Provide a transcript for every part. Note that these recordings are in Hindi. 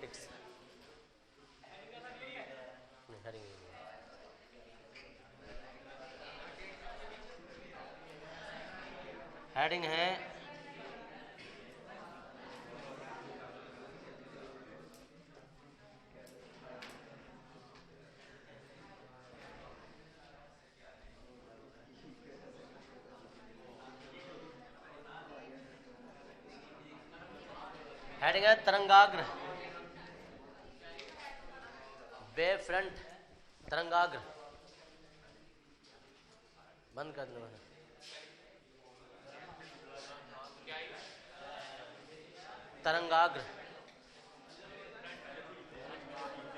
ऑप्टिक्स। हेडिंग है तरंगाग्र, वेव फ्रंट, तरंगाग्र। बंद कर दो। तरंगाग्र,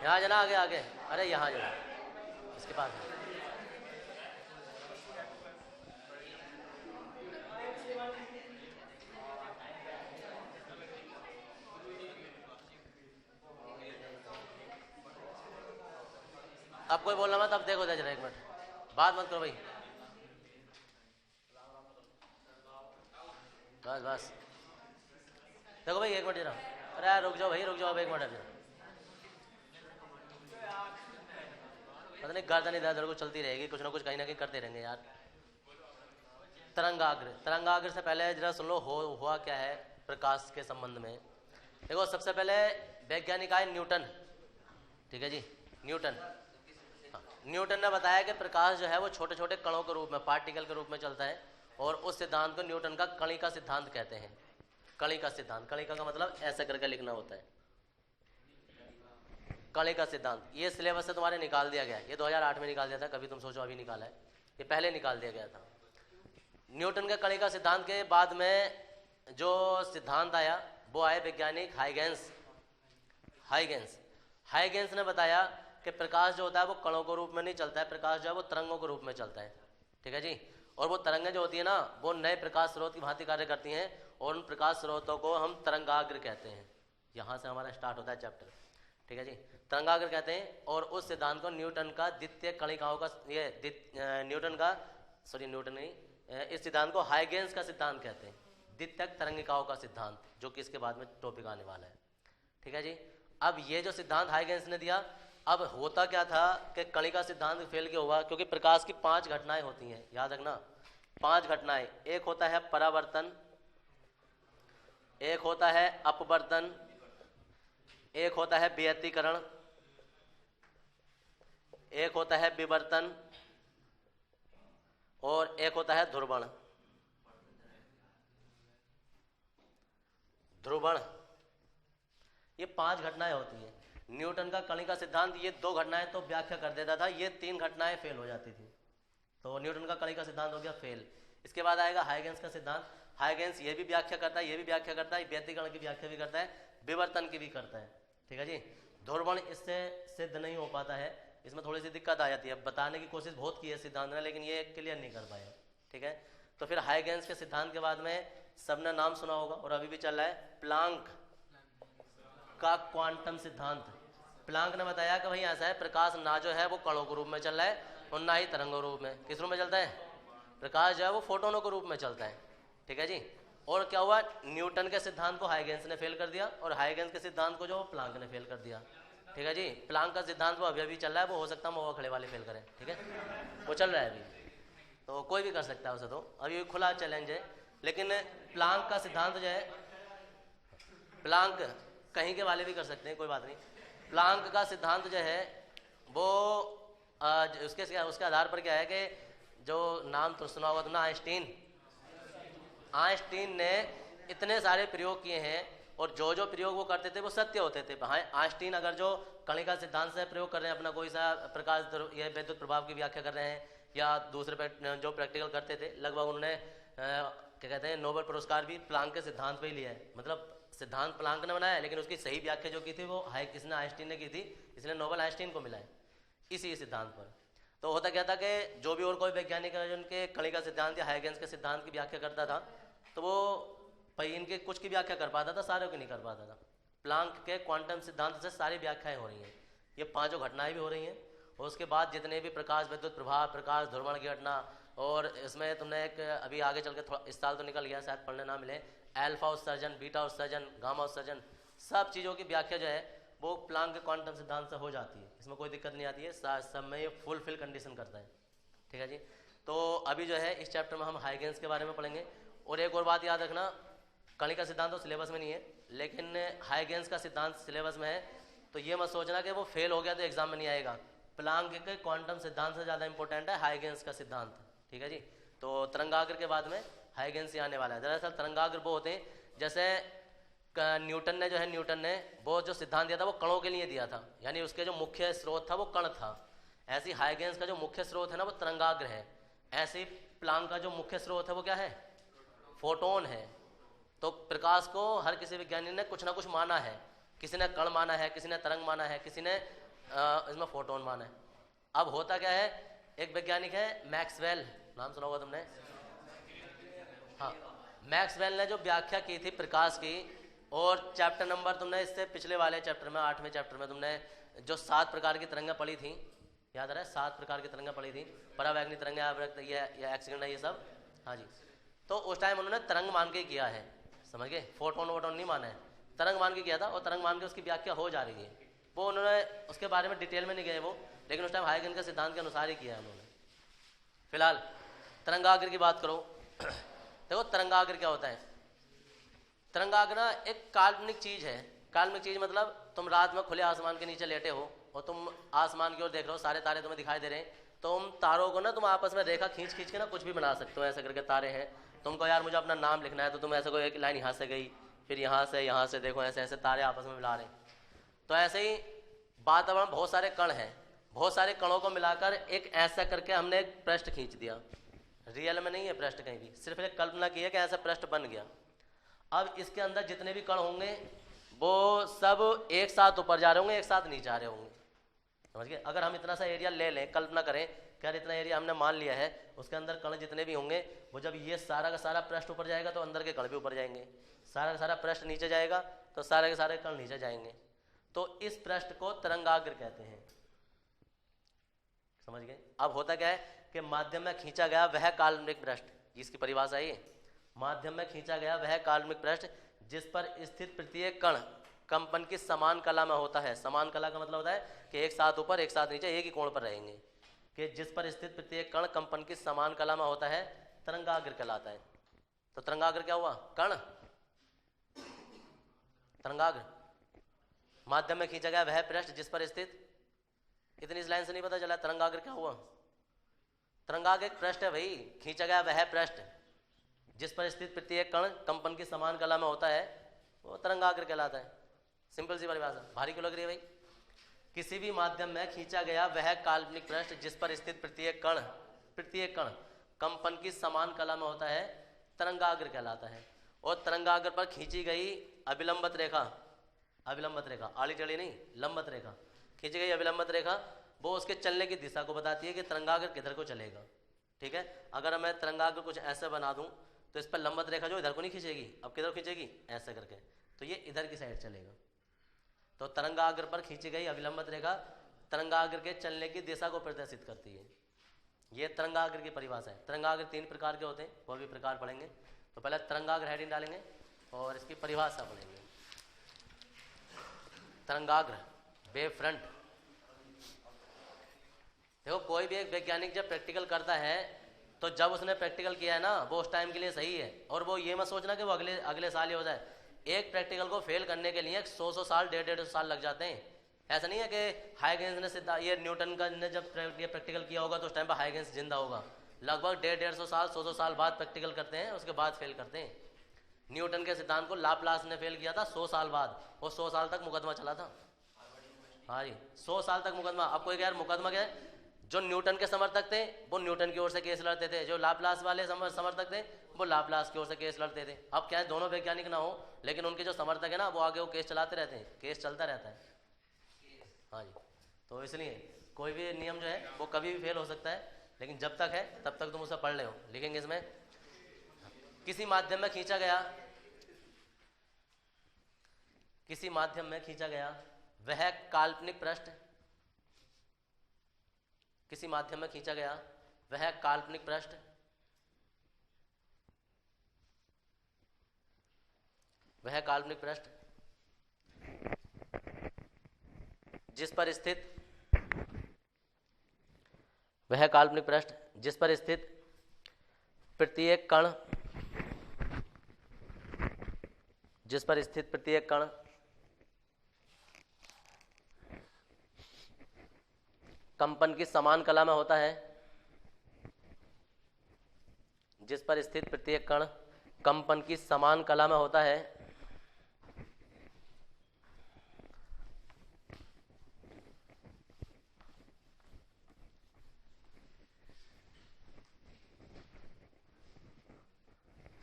यहाँ जाना, आगे आगे, अरे यहाँ जाना, इसके पास। अब कोई बोलना मत, अब देखो जरा एक मिनट, बात मत करो भाई, बस बस। देखो भाई एक मिनट जरा, अरे यार रुक जाओ भाई, रुक जाओ अब एक मिनट जरा। पता नहीं गर्दन इधर उधर को चलती रहेगी, कुछ ना कुछ कहीं ना कहीं करते रहेंगे यार। तरंगाग्र, तरंगाग्र से पहले जरा सुन लो हुआ क्या है प्रकाश के संबंध में। देखो सबसे पहले वैज्ञानिक आए न्यूटन, ठीक है जी, न्यूटन। न्यूटन ने बताया कि प्रकाश जो है वो छोटे छोटे कणों के रूप में, पार्टिकल के रूप में चलता है, और उस सिद्धांत को न्यूटन का कणिका सिद्धांत कहते हैं। कणिका सिद्धांत, कणिका का मतलब ऐसा करके लिखना होता है, कणिका सिद्धांत। ये सिलेबस से तुम्हारे निकाल दिया गया है, ये 2008 में निकाल दिया था, कभी तुम सोचो अभी निकाला है, ये पहले निकाल दिया गया था। न्यूटन के कणिका सिद्धांत के बाद में जो सिद्धांत आया वो आए वैज्ञानिक हाइगेंस। हाइगेंस ने बताया कि प्रकाश जो होता है वो कणों के रूप में नहीं चलता है, प्रकाश जो है वो तरंगों के रूप में चलता है, ठीक है जी। और वो तरंगें जो होती है ना वो नए प्रकाश स्रोत की भांति कार्य करती हैं, और उन प्रकाश स्रोतों को हम तरंगाग्र कहते हैं। यहाँ से हमारा स्टार्ट होता है चैप्टर, ठीक है जी, तरंगाग्र कहते हैं। और उस सिद्धांत को न्यूटन का द्वितीय कणिकाओं का, ये न्यूटन का, सॉरी न्यूटन नहीं, इस सिद्धांत को हाइगेंस का सिद्धांत कहते हैं, द्वितीयक तरंगिकाओं का सिद्धांत, जो कि इसके बाद में टॉपिक आने वाला है, ठीक है जी। अब ये जो सिद्धांत हाइगेंस ने दिया, अब होता क्या था कि कणिका सिद्धांत फेल क्यों हुआ, क्योंकि प्रकाश की 5 घटनाएं होती हैं, याद रखना 5 घटनाएं। एक होता है परावर्तन, एक होता है अपवर्तन, एक होता है व्यतिकरण, एक होता है विवर्तन, और एक होता है ध्रुवण। ये 5 घटनाएं होती हैं। न्यूटन का कणिका सिद्धांत ये 2 घटनाएं तो व्याख्या कर देता था, ये 3 घटनाएं फेल हो जाती थी, तो न्यूटन का कणिका सिद्धांत हो गया फेल। इसके बाद आएगा हाइगेंस का सिद्धांत। हाइगेंस ये भी व्याख्या करता है, ये भी व्याख्या करता है, व्यतिकरण की व्याख्या भी करता है, विवर्तन की भी करता है, ठीक है जी। ध्रुवण इससे सिद्ध नहीं हो पाता है, इसमें थोड़ी सी दिक्कत आ जाती है, बताने की कोशिश बहुत की है सिद्धांत ने, लेकिन ये क्लियर नहीं कर पाया, ठीक है। तो फिर हाइगेंस के सिद्धांत के बाद में सबने नाम सुना होगा और अभी भी चल रहा है, प्लांक का क्वांटम सिद्धांत। प्लांक ने बताया कि भाई ऐसा है, प्रकाश ना जो है वो कणों के रूप में चल रहा है, और ना ही तरंगों रूप में। किस रूप में चलता है? प्रकाश जो है वो फोटोनों के रूप में चलता है, ठीक है जी। और क्या हुआ, न्यूटन के सिद्धांत को हाइगेंस ने फेल कर दिया, और हाइगेंस के सिद्धांत को जो प्लांक ने फेल कर दिया, ठीक है जी। प्लांक का सिद्धांत वो अभी चल रहा है, वो हो सकता है महुआ खड़े वाले फेल करें, ठीक है, वो चल रहा है अभी, तो कोई भी कर सकता है उसे, तो अभी खुला चैलेंज है। लेकिन प्लांक का सिद्धांत जो है, प्लांक कहीं के वाले भी कर सकते हैं, कोई बात नहीं। प्लांक का सिद्धांत जो है वो उसके आधार पर क्या है कि जो नाम तो सुना हुआ था ना, आइंस्टीन ने इतने सारे प्रयोग किए हैं, और जो जो प्रयोग वो करते थे वो सत्य होते थे। आइंस्टीन अगर जो कणिका सिद्धांत से प्रयोग कर रहे हैं, अपना कोई सा प्रकाश या विद्युत प्रभाव की व्याख्या कर रहे हैं, या दूसरे जो प्रैक्टिकल करते थे, लगभग उन्होंने क्या कहते हैं नोबेल पुरस्कार भी प्लांक के सिद्धांत पे ही लिया है। मतलब सिद्धांत प्लांक ने बनाया, लेकिन उसकी सही व्याख्या जो की थी वो इसने आइंस्टीन ने की थी, इसलिए नोबेल आइंस्टीन को मिला है इसी सिद्धांत पर। तो होता क्या था कि जो भी और कोई वैज्ञानिक है जिनके कणिका सिद्धांत या हाइगेंस के सिद्धांत की व्याख्या करता था, तो वो इनके कुछ की व्याख्या कर पाता था, सारों की नहीं कर पाता था। प्लांक के क्वांटम सिद्धांत से सारी व्याख्याएं हो रही हैं, ये 5 घटनाएं भी हो रही हैं, और उसके बाद जितने भी प्रकाश विद्युत प्रभाव, प्रकाश ध्रुवण की घटना, और इसमें तुमने एक अभी आगे चल के थोड़ा इस साल तो निकल गया, शायद पढ़ने ना मिले, अल्फा उत्सर्जन, बीटा उत्सर्जन, गामा उत्सर्जन, सब चीज़ों की व्याख्या जो है वो प्लांक के क्वांटम सिद्धांत से हो जाती है, इसमें कोई दिक्कत नहीं आती है, सब में ये फुलफिल कंडीशन करता है। ठीक है जी। तो अभी जो है इस चैप्टर में हम हाइगेंस के बारे में पढ़ेंगे। और एक और बात याद रखना, कणिका सिद्धांत तो सिलेबस में नहीं है, लेकिन हाइगेंस का सिद्धांत सिलेबस में है, तो ये मत सोचना कि वो फेल हो गया तो एग्जाम में नहीं आएगा। प्लांक के क्वांटम सिद्धांत से ज़्यादा इंपॉर्टेंट है हाइगेंस का सिद्धांत। ठीक है जी। तो तरंगाग्र के बाद में हाइगेंस ही आने वाला है। दरअसल तरंगाग्र वो होते हैं, जैसे न्यूटन ने वो जो सिद्धांत दिया था वो कणों के लिए दिया था, यानी उसके जो मुख्य स्रोत था वो कण था। ऐसे ही हाइगेंस का जो मुख्य स्रोत है ना वो तरंगाग्र है। ऐसे ही प्लांक का जो मुख्य स्रोत है वो क्या है, फोटोन है। तो प्रकाश को हर किसी विज्ञानी ने कुछ ना कुछ माना है, किसी ने कण माना है, किसी ने तरंग माना है, किसी ने इसमें फोटोन माना है। अब होता क्या है, एक वैज्ञानिक है मैक्सवेल, नाम सुना होगा तुमने? हाँ, मैक्सवेल ने जो व्याख्या की थी प्रकाश की, और चैप्टर नंबर तुमने इससे पिछले वाले चैप्टर में 8वें चैप्टर में तुमने जो 7 प्रकार की तरंगें पढ़ी थी, याद आ रहा है? 7 प्रकार की तरंगें पढ़ी थी, परावैगनी तरंगें, आवर्त, ये एक्सीडेंट है, ये सब। हाँ जी। तो उस टाइम उन्होंने तरंग मान के किया है, समझ गए? फोटोन वोटोन नहीं माना है, तरंग मान के किया था, और तरंग मान के उसकी व्याख्या हो जा रही है। वो उन्होंने उसके बारे में डिटेल में नहीं गए वो, लेकिन उस टाइम हाइगेंस के सिद्धांत के अनुसार ही किया है उन्होंने। फिलहाल तरंगाग्र की बात करो। देखो तरंगाग्र क्या होता है? तरंगाग्र ना एक काल्पनिक चीज है। काल्पनिक चीज मतलब तुम रात में खुले आसमान के नीचे लेटे हो और तुम आसमान की ओर देख रहे हो, सारे तारे तुम्हें दिखाई दे रहे हैं, तुम तारों को ना तुम आपस में रेखा खींच खींच के ना कुछ भी बना सकते हो। ऐसे करके तारे हैं, तुमको यार मुझे अपना नाम लिखना है, तो तुम ऐसे कोई एक लाइन यहाँ से गई, फिर यहाँ से देखो, ऐसे ऐसे तारे आपस में मिला रहे हैं। तो ऐसे ही वातावरण बहुत सारे कण हैं, बहुत सारे कणों को मिलाकर एक ऐसा करके हमने एक पृष्ठ खींच दिया। रियल में नहीं है पृष्ठ कहीं भी, सिर्फ एक कल्पना की है कि ऐसा पृष्ठ बन गया। अब इसके अंदर जितने भी कण होंगे वो सब एक साथ ऊपर जा रहे होंगे, एक साथ नीचे आ रहे होंगे, समझ गए? अगर हम इतना सा एरिया ले लें, कल्पना करें कि यार इतना एरिया हमने मान लिया है, उसके अंदर कण जितने भी होंगे वो जब ये सारा का सारा पृष्ठ ऊपर जाएगा तो अंदर के कण भी ऊपर जाएंगे, सारा का सारा पृष्ठ नीचे जाएगा तो सारे के सारे कण नीचे जाएंगे। तो इस पृष्ठ को तरंगाग्र कहते हैं, समझ गए? अब होता क्या है कि माध्यम में खींचा गया वह काल्पनिक पृष्ठ, इसकी परिभाषा है, माध्यम में खींचा गया वह काल्पनिक पृष्ठ जिस पर स्थित प्रत्येक कण कंपन की समान कला में होता है। समान कला का मतलब होता है कि एक साथ ऊपर एक साथ नीचे एक ही कोण पर रहेंगे, कि जिस पर स्थित प्रत्येक कण कंपन की समान कला में होता है, तरंगाग्र कहलाता है। तो तरंगाग्र क्या हुआ? कण। तरंगाग्र माध्यम में खींचा गया वह पृष्ठ जिस पर स्थित, इतनी इस लाइन से नहीं पता चला तरंगाग्र क्या हुआ? तरंगाग्र एक पृष्ठ है भाई, खींचा गया वह पृष्ठ जिस पर स्थित प्रत्येक कण कंपन की समान कला में होता है, वो तरंगाग्र कहलाता है। सिंपल सी परिभाषा, भारी क्यों लग रही है भाई? किसी भी माध्यम में खींचा गया वह काल्पनिक पृष्ठ जिस पर स्थित प्रत्येक कण कंपन की समान कला में होता है, तरंगाग्र कहलाता है। और तरंगाग्र पर खींची गई अभिलंबित रेखा, आड़ी टेढ़ी नहीं, लंबत रेखा, खींची गई अभिलंबित रेखा वो उसके चलने की दिशा को बताती है कि तरंगाग्र किधर को चलेगा। ठीक है, अगर मैं तरंगाग्र कुछ ऐसे बना दूं तो इस पर लंबत रेखा जो इधर को नहीं खींचेगी, अब किधर खींचेगी? ऐसे करके, तो ये इधर की साइड चलेगा। तो तरंगाग्र पर खींची गई अभिलंबित रेखा तरंगाग्र के चलने की दिशा को प्रदर्शित करती है। ये तरंगाग्र की परिभाषा है। तरंगाग्र 3 प्रकार के होते हैं, वो भी प्रकार पढ़ेंगे। तो पहले तरंगाग्र हेडिंग डालेंगे और इसकी परिभाषा पढ़ेंगे। तरंगाग्र वेव फ्रंट। देखो कोई भी एक वैज्ञानिक जब प्रैक्टिकल करता है तो जब उसने प्रैक्टिकल किया है ना वो उस टाइम के लिए सही है, और वो ये मत सोचना कि वो अगले साल ही हो जाए। एक प्रैक्टिकल को फेल करने के लिए 100 साल 150 साल लग जाते हैं। ऐसा नहीं है कि हाइगेंस ने ये न्यूटन का ने जब ये प्रैक्टिकल किया होगा तो उस टाइम पर हाइगेंस जिंदा होगा। लगभग 150 साल 100 साल बाद प्रैक्टिकल करते हैं, उसके बाद फेल करते हैं। न्यूटन के सिद्धांत को लाप्लास ने फेल किया था 100 साल बाद, और 100 साल तक मुकदमा चला था। हाँ जी, 100 साल तक मुकदमा। अब कोई यार मुकदमा क्या है? जो न्यूटन के समर्थक थे वो न्यूटन की ओर से केस लड़ते थे, जो लाप्लास वाले समर्थक थे वो लाप्लास की ओर से केस लड़ते थे। अब क्या है, दोनों वैज्ञानिक ना हो लेकिन उनके जो समर्थक है ना वो आगे वो केस चलाते रहते हैं, केस चलता रहता है। हाँ जी, तो इसलिए कोई भी नियम जो है वो कभी भी फेल हो सकता है, लेकिन जब तक है तब तक तुम उसे पढ़ ले हो। लिखेंगे इसमें, किसी माध्यम में खींचा गया वह काल्पनिक पृष्ठ, किसी माध्यम में खींचा गया वह काल्पनिक पृष्ठ जिस पर स्थित वह काल्पनिक पृष्ठ जिस पर स्थित प्रत्येक कण कंपन की समान कला में होता है। जिस पर स्थित प्रत्येक कण कंपन की समान कला में होता है।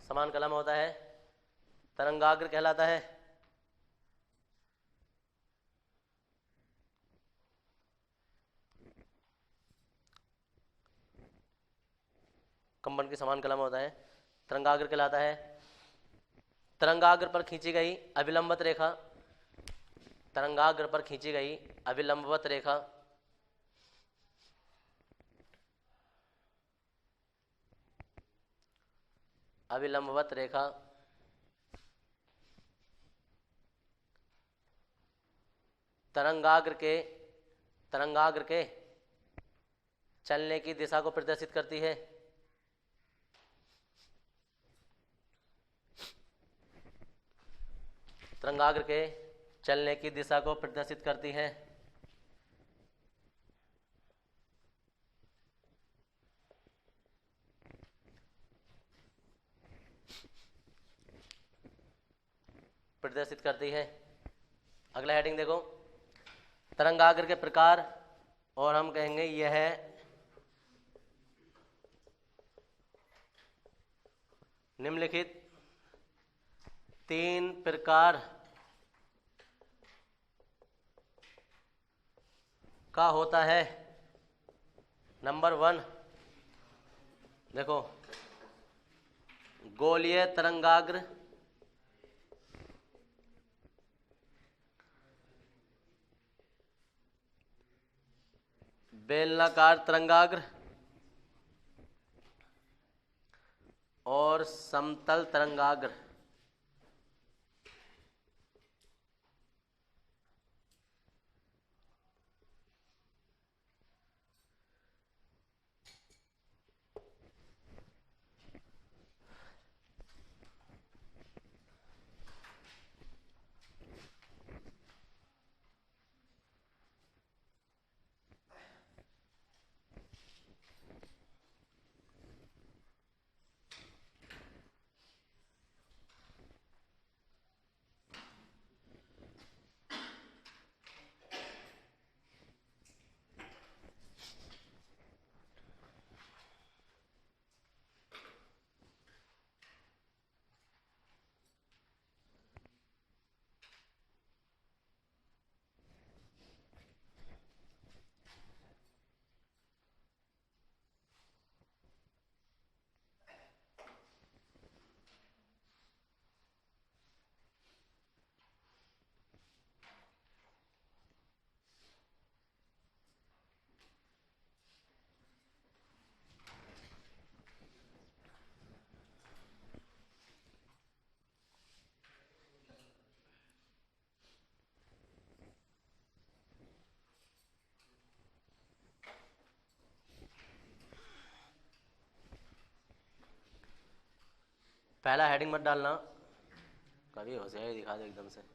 समान कला में होता है, तरंगाग्र कहलाता है। कंपन की समान कला में होता है, तरंगाग्र कहलाता है। तरंगाग्र पर खींची गई अभिलंबित रेखा, तरंगाग्र पर खींची गई अभिलंबवत रेखा अभिलंबवत रेखा तरंगाग्र के चलने की दिशा को प्रदर्शित करती है। तरंगाग्र के चलने की दिशा को प्रदर्शित करती है। प्रदर्शित करती है। अगला हेडिंग देखो, तरंगाग्र के प्रकार, और हम कहेंगे यह निम्नलिखित 3 प्रकार का होता है। नंबर 1 देखो, गोलीय तरंगाग्र, बेलनाकार तरंगाग्र और समतल तरंगाग्र। पहला हेडिंग मत डालना, कभी होशियारी दिखा दो एकदम से।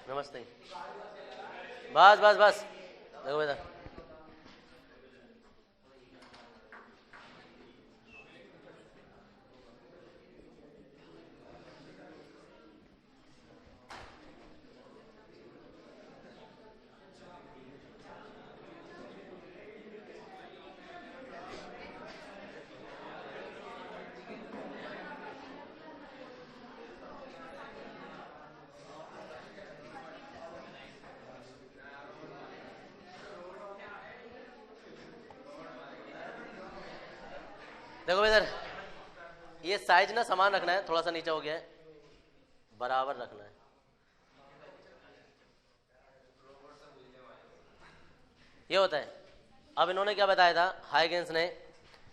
नमस्ते। बस बस बस देखो बेटा, देखो इधर, ये साइज ना समान रखना है, थोड़ा सा नीचे हो गया है, बराबर रखना है। ये होता है। अब इन्होंने क्या बताया था हाइगेंस ने,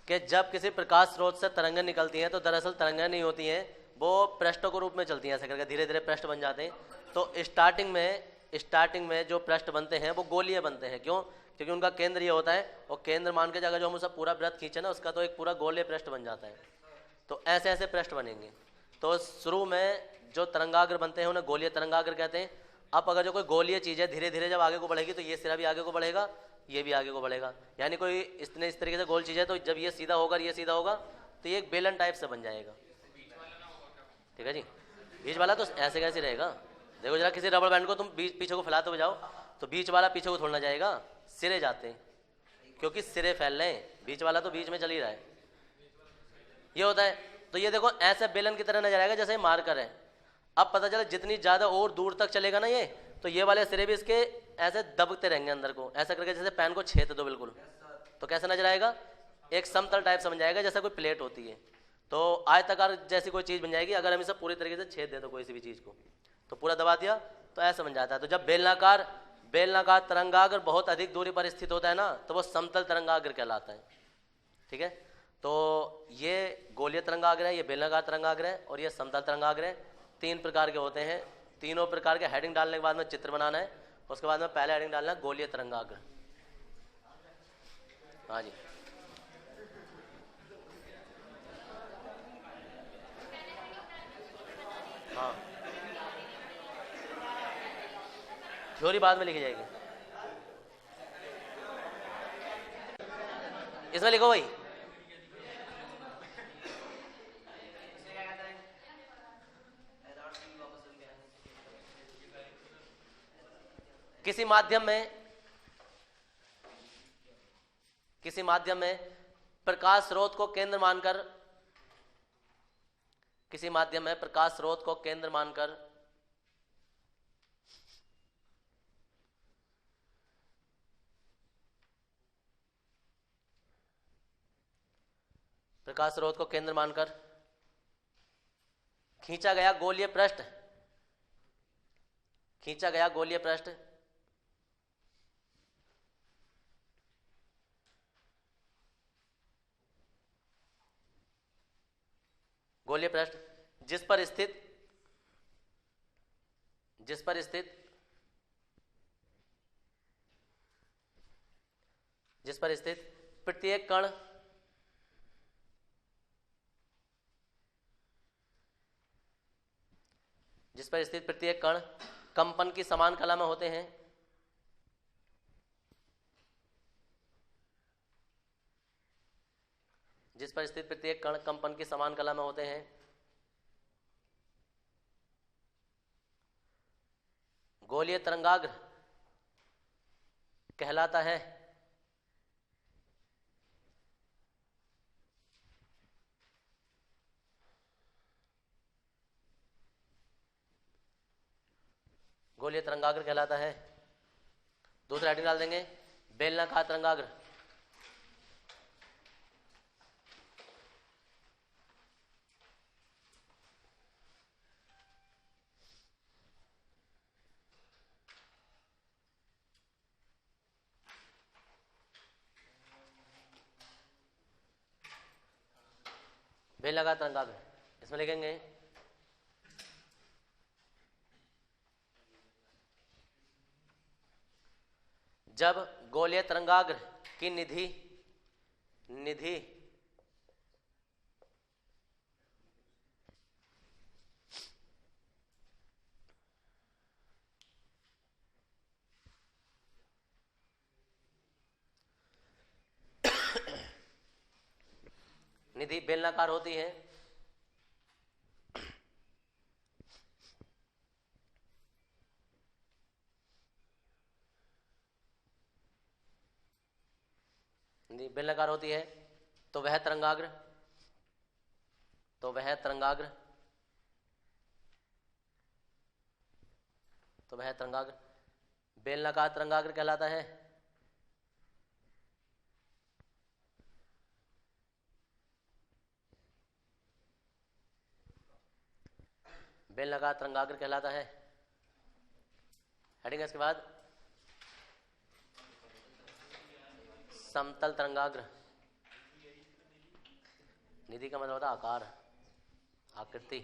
कि जब किसी प्रकाश स्रोत से तरंगें निकलती हैं तो दरअसल तरंगें नहीं होती हैं, वो पृष्ठों के रूप में चलती हैं, ऐसे करके धीरे धीरे पृष्ठ बन जाते हैं। तो स्टार्टिंग में जो पृष्ठ बनते हैं वो गोलीय बनते हैं। क्यों? क्योंकि उनका केंद्र ये होता है, और केंद्र मान के जगह जो हम उसका पूरा वृत्त खींचे ना, उसका तो एक पूरा गोलीय पृष्ठ बन जाता है। तो ऐसे ऐसे पृष्ठ बनेंगे। तो शुरू में जो तरंगाग्र बनते हैं उन्हें गोलीय तरंगाग्र कहते हैं। अब अगर जो कोई गोलीय चीज़ है धीरे धीरे जब आगे को बढ़ेगी तो ये सिरा भी आगे को बढ़ेगा, ये भी आगे को बढ़ेगा। यानी कोई इस तरीके से गोल चीज़ है, तो जब ये सीधा होगा ये सीधा होगा तो ये एक बेलन टाइप से बन जाएगा। ठीक है जी। बीच वाला तो ऐसे कैसे रहेगा? देखो जरा, किसी रबड़ बैंड को तुम बीच पीछे को फैलाते हुए जाओ तो बीच वाला पीछे को थोड़ा ना जाएगा, सिरे जाते हैं, क्योंकि सिरे फैल रहे हैं, बीच वाला तो बीच में चल ही रहा है। ये होता है। तो ये देखो ऐसे बेलन की तरह नजर आएगा जैसे मार्कर है। अब पता चला जितनी ज़्यादा और दूर तक चलेगा ना ये, तो ये वाले सिरे भी इसके ऐसे दबते रहेंगे अंदर को, ऐसा करके जैसे पेन को छेद दो बिल्कुल। तो कैसा नजर आएगा? एक समतल टाइप समझ जाएगा, जैसा कोई प्लेट होती है। तो आयताकार जैसी कोई चीज़ बन जाएगी अगर हम इसे पूरी तरीके से छेद दें तो, कोई सी भी चीज़ को तो पूरा दबा दिया तो ऐसा बन जाता है। तो जब बेलनाकार तरंगाग्र बहुत अधिक दूरी पर स्थित होता है ना, तो वो समतल तरंगाग्र कहलाता है। ठीक है। तो ये गोलीय तरंगाग्र है, ये बेलनाकार तरंगाग्र है, और ये समतल तरंगाग्र है। 3 प्रकार के होते हैं। तीनों प्रकार के हेडिंग डालने के बाद में चित्र बनाना है, उसके बाद में पहले हेडिंग डालना है गोलीय तरंगाग्र। हाँ जी। हाँ, थ्योरी बाद में लिखी जाएगी। इसमें लिखो भाई, किसी माध्यम में प्रकाश स्रोत को केंद्र मानकर खींचा गया गोलीय पृष्ठ जिस पर स्थित प्रत्येक कण कंपन की समान कला में होते हैं। जिस पर स्थित प्रत्येक कण कंपन की समान कला में होते हैं, गोलीय तरंगाग्र कहलाता है। गोलीय तरंगाग्र कहलाता है। दूसरा हेडिंग डाल देंगे बेलनाकार तरंगाग्र। बेलनाकार तरंगाग्र इसमें लिखेंगे जब गोलीय तरंगाग्र की निधि बेलनाकार होती है, बेलनाकार होती है, तो वह तरंगाग्र बेलनाकार तरंगाग्र कहलाता है। बेलनाकार तरंगाग्र कहलाता है। हेडिंग है इसके बाद समतल तरंगाग्र। निधि का मतलब होता है आकार, आकृति।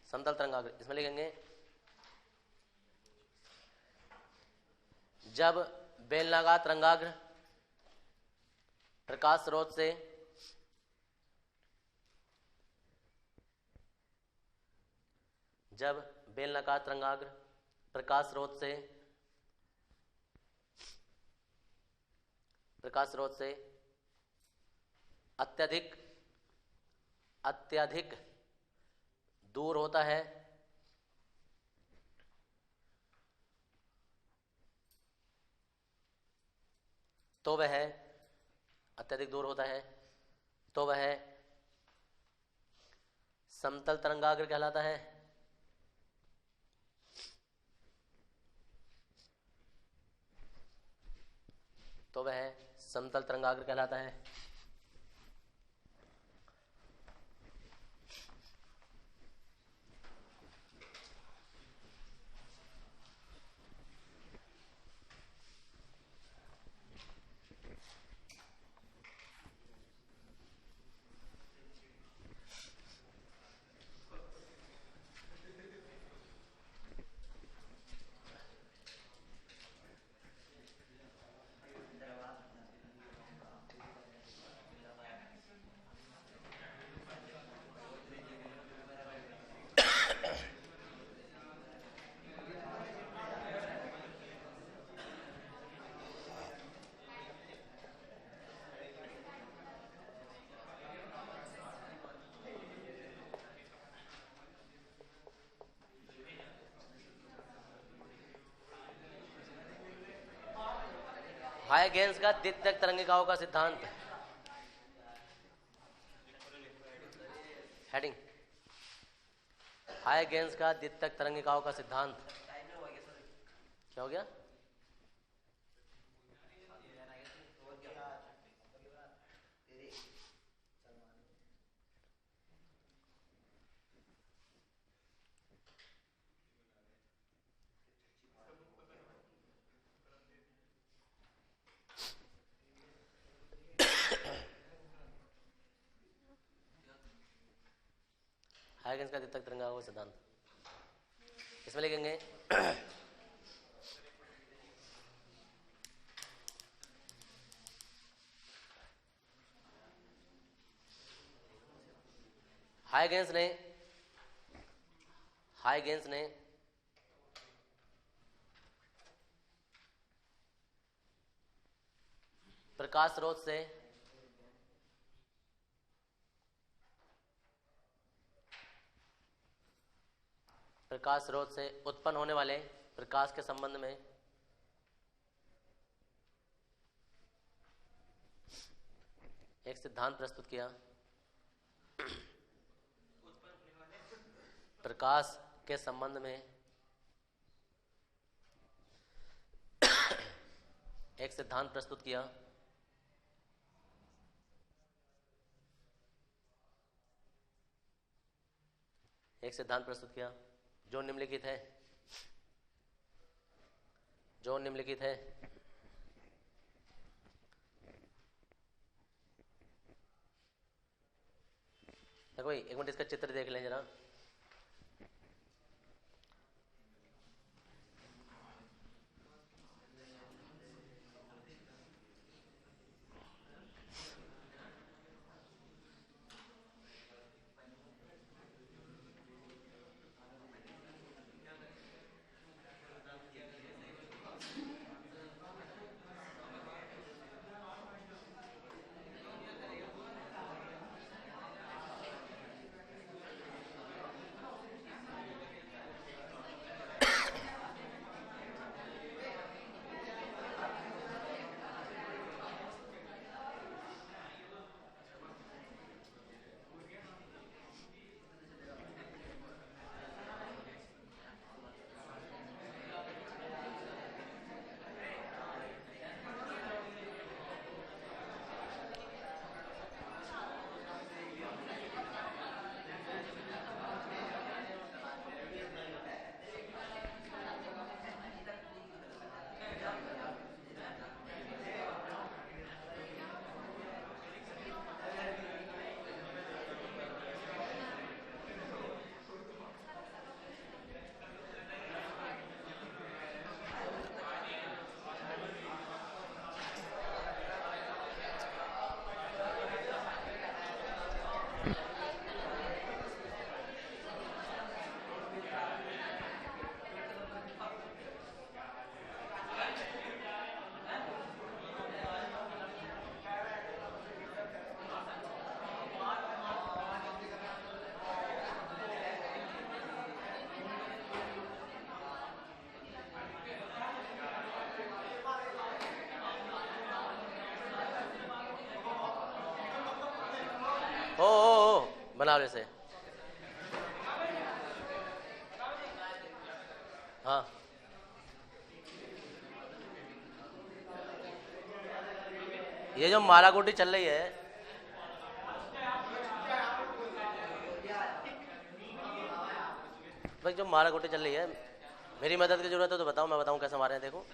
समतल तरंगाग्र, इसमें लिखेंगे जब बेलनाकार तरंगाग्र प्रकाश स्रोत से प्रकाश स्रोत से अत्यधिक दूर होता है तो वह समतल तरंगाग्र कहलाता है। हाइगेंस का द्वितीयक तरंगिकाओं का सिद्धांत। हेडिंग हाइगेंस का द्वितीयक तरंगिकाओं का सिद्धांत। क्या हो गया? हाइगेंस का द्वितीयक तरंगिकाओं का सिद्धांत, इसमें लिखेंगे हाइगेंस ने प्रकाश स्रोत से उत्पन्न होने वाले प्रकाश के संबंध में एक सिद्धांत प्रस्तुत किया। प्रकाश के संबंध में एक सिद्धांत प्रस्तुत किया। जो निम्नलिखित है। देखो भाई, एक मिनट इसका चित्र देख लें जरा। प्रणाली से। हाँ, ये जो माराकोटी चल रही है, भाई जो माराकोटी चल रही है, मेरी मदद की जरूरत है तो बताओ, मैं बताऊं कैसे मारे हैं, देखो।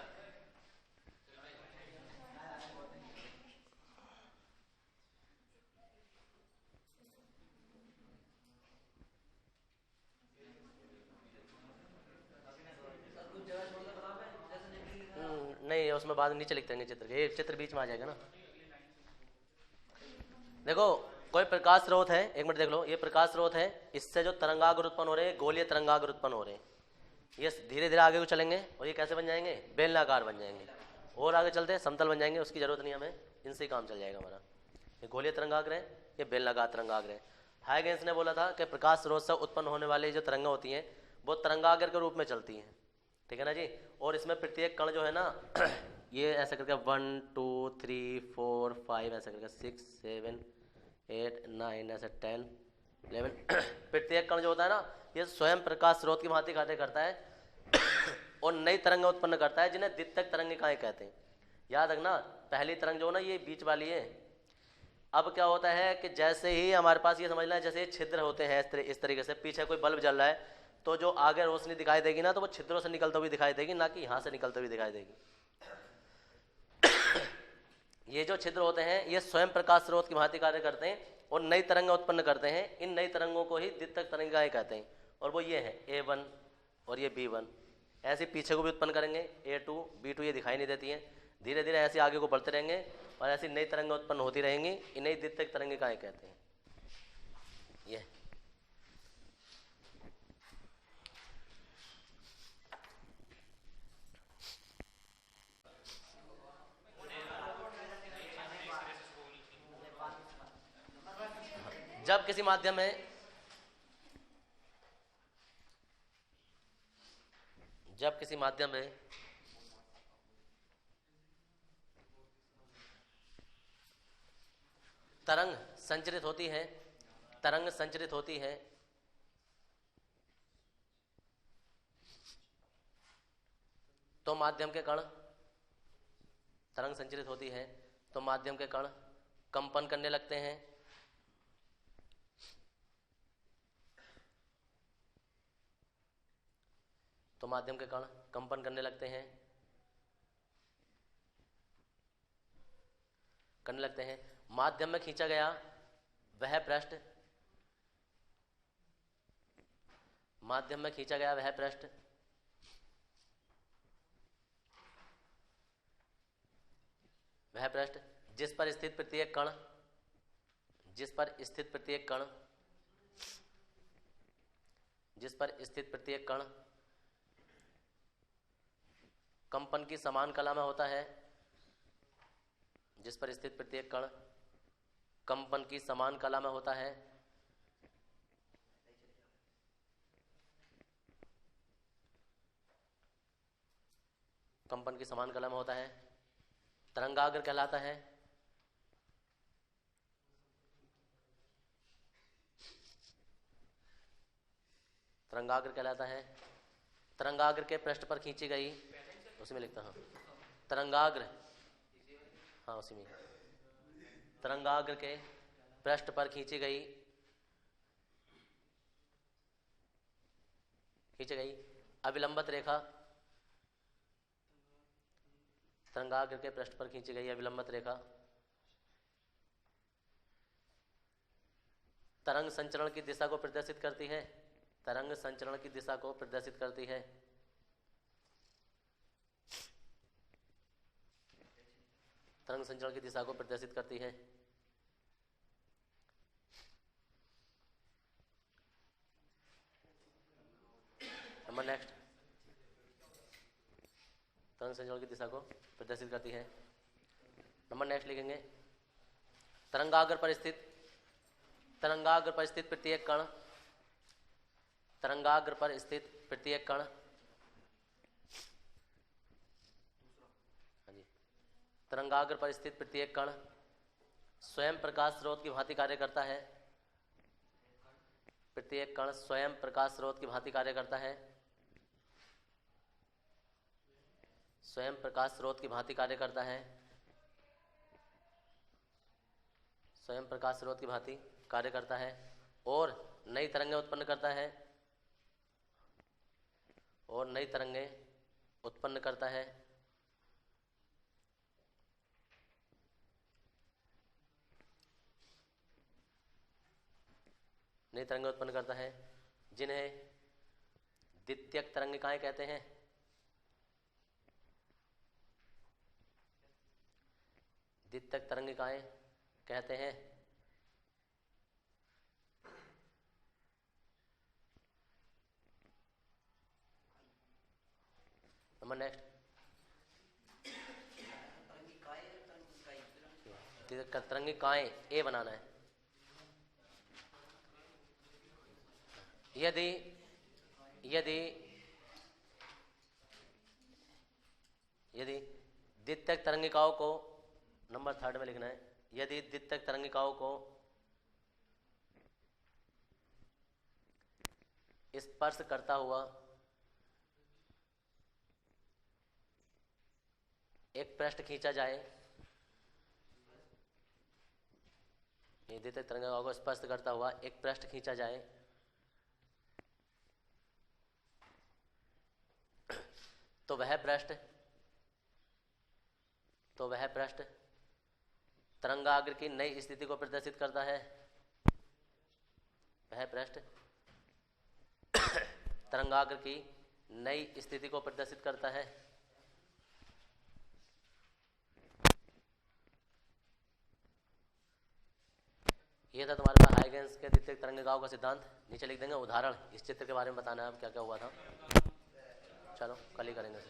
नहीं, उसमें बाद में नीचे लिखते हैं चित्र के, ये चित्र बीच में आ जाएगा ना। देखो, कोई प्रकाश स्रोत है, एक मिनट देख लो, ये प्रकाश स्रोत है, इससे जो तरंगाग्र उत्पन्न हो रहे हैं, गोलीय तरंगाग्र उत्पन्न हो रहे हैं, ये धीरे धीरे आगे को चलेंगे और ये कैसे बन जाएंगे, बेलनाकार बन जाएंगे, और आगे चलते समतल बन जाएंगे, उसकी जरूरत नहीं हमें, इनसे ही काम चल जाएगा हमारा। ये गोलीय तरंगाग्र है, ये बेलनाकार तरंगाग्र है। हाइगेंस ने बोला था कि प्रकाश स्रोत से उत्पन्न होने वाली जो तरंगा होती हैं वो तरंगाग्र के रूप में चलती हैं, ठीक है ना जी। और इसमें प्रत्येक कण जो है ना ये ऐसा करके 1 2 3 4 5 ऐसा करके 6 7 8 9 ऐसे 10 11 प्रत्येक कण जो होता है ना ये स्वयं प्रकाश स्रोत की भांति कार्य करता है और नई तरंग उत्पन्न करता है, जिन्हें द्वितीयक तरंगिकाएं कहते हैं। याद रखना, पहली तरंग जो ना ये बीच वाली है। अब क्या होता है कि जैसे ही हमारे पास ये समझना है, जैसे छिद्र होते हैं इस तरीके से, पीछे कोई बल्ब जल रहा है तो जो आगे रोशनी दिखाई देगी ना, तो वो छिद्रों से निकलते हुए दिखाई देगी, ना कि यहाँ से निकलते हुए दिखाई देगी। ये जो छिद्र होते हैं ये स्वयं प्रकाश स्रोत की भांति कार्य करते हैं और नई तरंग उत्पन्न करते हैं। इन नई तरंगों को ही द्वितीयक तरंगिकाएं कहते हैं, और वो ये है A1 और ये B1। ऐसे पीछे को भी उत्पन्न करेंगे, A2 B2 ये दिखाई नहीं देती हैं। धीरे धीरे ऐसे आगे को बढ़ते रहेंगे और ऐसी नई तरंगें उत्पन्न होती रहेंगी, इन्हें द्वितीयक तरंगिकाएं कहते हैं। ये जब किसी माध्यम में तरंग संचरित होती है तो माध्यम के कण तरंग संचरित होती है तो माध्यम के कण कंपन करने लगते हैं। तो माध्यम के कण कंपन करने लगते हैं। माध्यम में खींचा गया वह पृष्ठ जिस पर स्थित प्रत्येक कण कंपन की समान कला में होता है। जिस पर स्थित प्रत्येक कण कंपन की समान कला में होता है। तरंगाग्र कहलाता है। तरंगाग्र के पृष्ठ पर खींची गई, उसी में लिखता हूँ तरंगाग्र, हाँ उसी में, तरंगाग्र के पृष्ठ पर खींची गई अविलंबित रेखा, तरंगाग्र के पृष्ठ पर खींची गई अविलंबित रेखा तरंग संचरण की दिशा को प्रदर्शित करती है। तरंग संचरण की दिशा को प्रदर्शित करती है। तरंग संचरण की दिशा को प्रदर्शित करती है। नंबर नेक्स्ट, तरंग संचरण की दिशा को प्रदर्शित करती है। नंबर नेक्स्ट लिखेंगे तरंगाग्र पर स्थित प्रत्येक कण, तरंगाग्र पर स्थित प्रत्येक कण, हाँ जी, तरंगाग्र पर स्थित प्रत्येक कण स्वयं प्रकाश स्रोत की भांति कार्य करता है। प्रत्येक कण स्वयं प्रकाश स्रोत की भांति कार्य करता है। स्वयं प्रकाश स्रोत की भांति कार्य करता है। स्वयं प्रकाश स्रोत की भांति कार्य करता है और नई तरंगें उत्पन्न करता है। और नई तरंगें उत्पन्न करता है। नई तरंगें उत्पन्न करता है जिन्हें द्वितीयक तरंगिकाएं कहते हैं। द्वितीयक तरंगिकाएं कहते हैं। नंबर नेक्स्ट, तरंगिकाएं ए बनाना है। यदि यदि यदि द्वितीयक तरंगिकाओं को, नंबर 3 में लिखना है, यदि द्वितीयक तरंगिकाओं को स्पर्श करता हुआ एक पृष्ठ खींचा जाए, द्वितीयक तरंगिकाओं को स्पर्श करता हुआ एक पृष्ठ खींचा जाए तो वह पृष्ठ तरंगाग्र की नई स्थिति को प्रदर्शित करता है। वह पृष्ठ तरंगाग्र की नई स्थिति को प्रदर्शित करता है। ये था तुम्हारे पास हाइगेंस के द्वितीयक तरंगिकाओं का सिद्धांत। नीचे लिख देंगे उदाहरण, इस चित्र के बारे में बताना है अब क्या क्या हुआ था। चलो कल ही करेंगे।